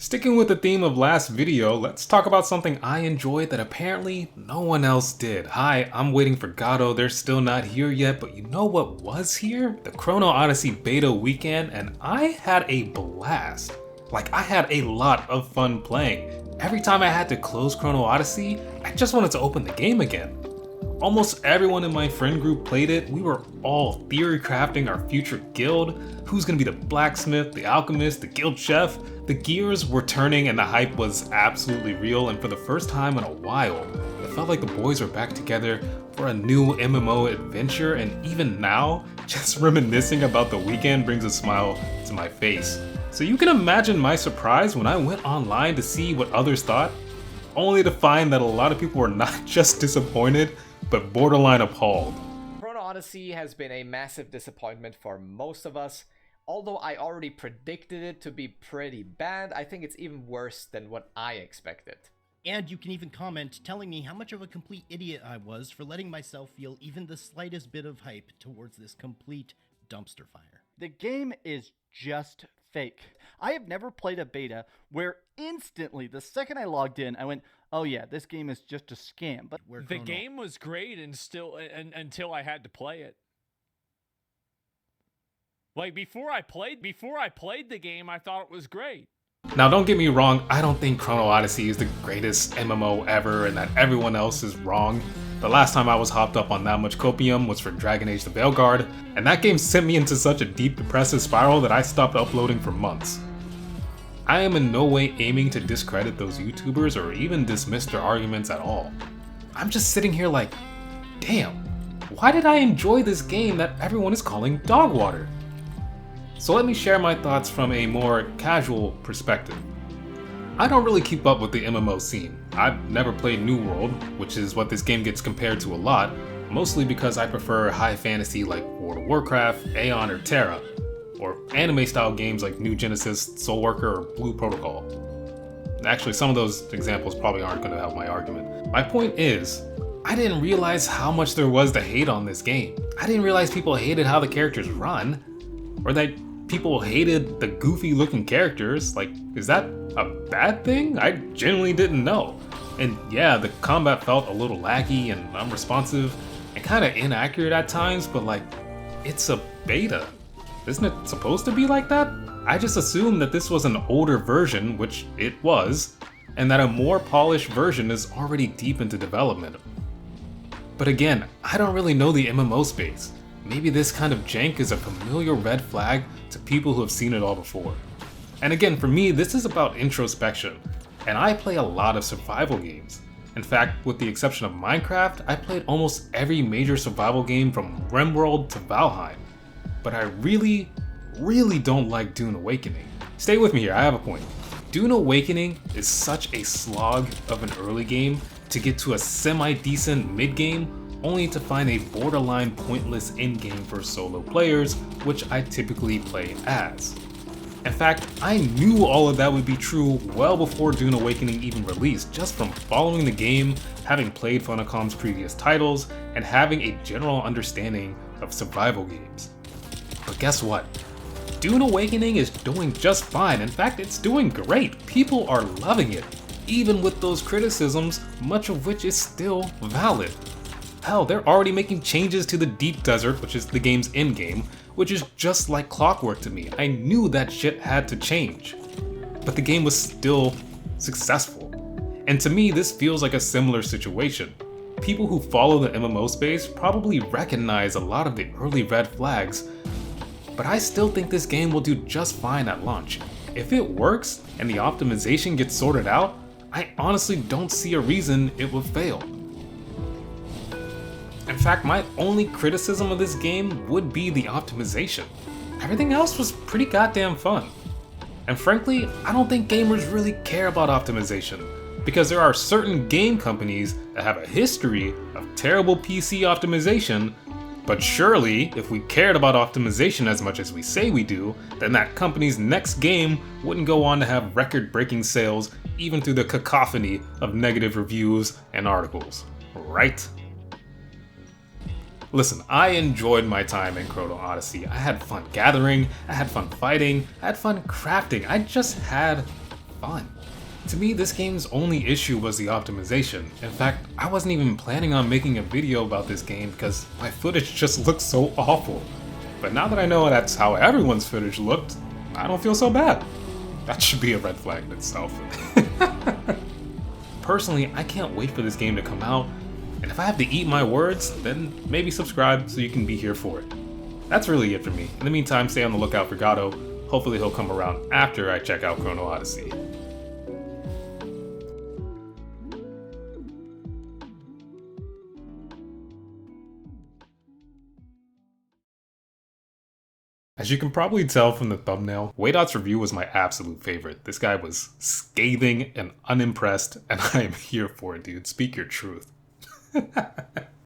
Sticking with the theme of last video, let's talk about something I enjoyed that apparently no one else did. Hi, I'm waiting for Gato, they're still not here yet, but you know what was here? The Chrono Odyssey beta weekend, and I had a blast. Like, I had a lot of fun playing. Every time I had to close Chrono Odyssey, I just wanted to open the game again. Almost everyone in my friend group played it. We were all theory crafting our future guild. Who's gonna be the blacksmith, the alchemist, the guild chef? The gears were turning and the hype was absolutely real, and for the first time in a while, it felt like the boys were back together for a new MMO adventure, and even now, just reminiscing about the weekend brings a smile to my face. So you can imagine my surprise when I went online to see what others thought, only to find that a lot of people were not just disappointed, but borderline appalled. Chrono Odyssey has been a massive disappointment for most of us. Although I already predicted it to be pretty bad, I think it's even worse than what I expected. And you can even comment telling me how much of a complete idiot I was for letting myself feel even the slightest bit of hype towards this complete dumpster fire. The game is just fake. I have never played a beta where instantly, the second I logged in, I went, oh yeah, this game is just a scam. But the game was great until I had to play it. Like, before I played the game, I thought it was great. Now don't get me wrong, I don't think Chrono Odyssey is the greatest MMO ever and that everyone else is wrong. The last time I was hopped up on that much copium was for Dragon Age the Veilguard, and that game sent me into such a deep depressive spiral that I stopped uploading for months. I am in no way aiming to discredit those YouTubers or even dismiss their arguments at all. I'm just sitting here like, damn, why did I enjoy this game that everyone is calling dog water? So let me share my thoughts from a more casual perspective. I don't really keep up with the MMO scene. I've never played New World, which is what this game gets compared to a lot, mostly because I prefer high fantasy like World of Warcraft, Aeon, or Terra, or anime style games like New Genesis, Soulworker, or Blue Protocol. Actually, some of those examples probably aren't going to help my argument. My point is, I didn't realize how much there was to hate on this game. I didn't realize people hated how the characters run, or that people hated the goofy looking characters. Like, is that a bad thing? I genuinely didn't know. And yeah, the combat felt a little laggy and unresponsive and kind of inaccurate at times, but like, it's a beta. Isn't it supposed to be like that? I just assumed that this was an older version, which it was, and that a more polished version is already deep into development. But again, I don't really know the MMO space. Maybe this kind of jank is a familiar red flag to people who have seen it all before. And again, for me, this is about introspection, and I play a lot of survival games. In fact, with the exception of Minecraft, I played almost every major survival game from RimWorld to Valheim. But I really don't like Dune Awakening. Stay with me here, I have a point. Dune Awakening is such a slog of an early game to get to a semi-decent mid-game, only to find a borderline pointless endgame for solo players, which I typically play as. In fact, I knew all of that would be true well before Dune Awakening even released, just from following the game, having played Funcom's previous titles, and having a general understanding of survival games. But guess what? Dune Awakening is doing just fine. In fact, it's doing great. People are loving it, even with those criticisms, much of which is still valid. Hell, they're already making changes to the Deep Desert, which is the game's endgame, which is just like clockwork to me. I knew that shit had to change. But the game was still successful. And to me, this feels like a similar situation. People who follow the MMO space probably recognize a lot of the early red flags, but I still think this game will do just fine at launch. If it works and the optimization gets sorted out, I honestly don't see a reason it would fail. In fact, my only criticism of this game would be the optimization. Everything else was pretty goddamn fun. And frankly, I don't think gamers really care about optimization, because there are certain game companies that have a history of terrible PC optimization, but surely, if we cared about optimization as much as we say we do, then that company's next game wouldn't go on to have record-breaking sales even through the cacophony of negative reviews and articles, right? Listen, I enjoyed my time in Chrono Odyssey. I had fun gathering, I had fun fighting, I had fun crafting, I just had fun. To me, this game's only issue was the optimization. In fact, I wasn't even planning on making a video about this game because my footage just looked so awful. But now that I know that's how everyone's footage looked, I don't feel so bad. That should be a red flag in itself. Personally, I can't wait for this game to come out, and if I have to eat my words, then maybe subscribe so you can be here for it. That's really it for me. In the meantime, stay on the lookout for Gato. Hopefully he'll come around after I check out Chrono Odyssey. As you can probably tell from the thumbnail, Waydot's review was my absolute favorite. This guy was scathing and unimpressed, and I am here for it, dude. Speak your truth.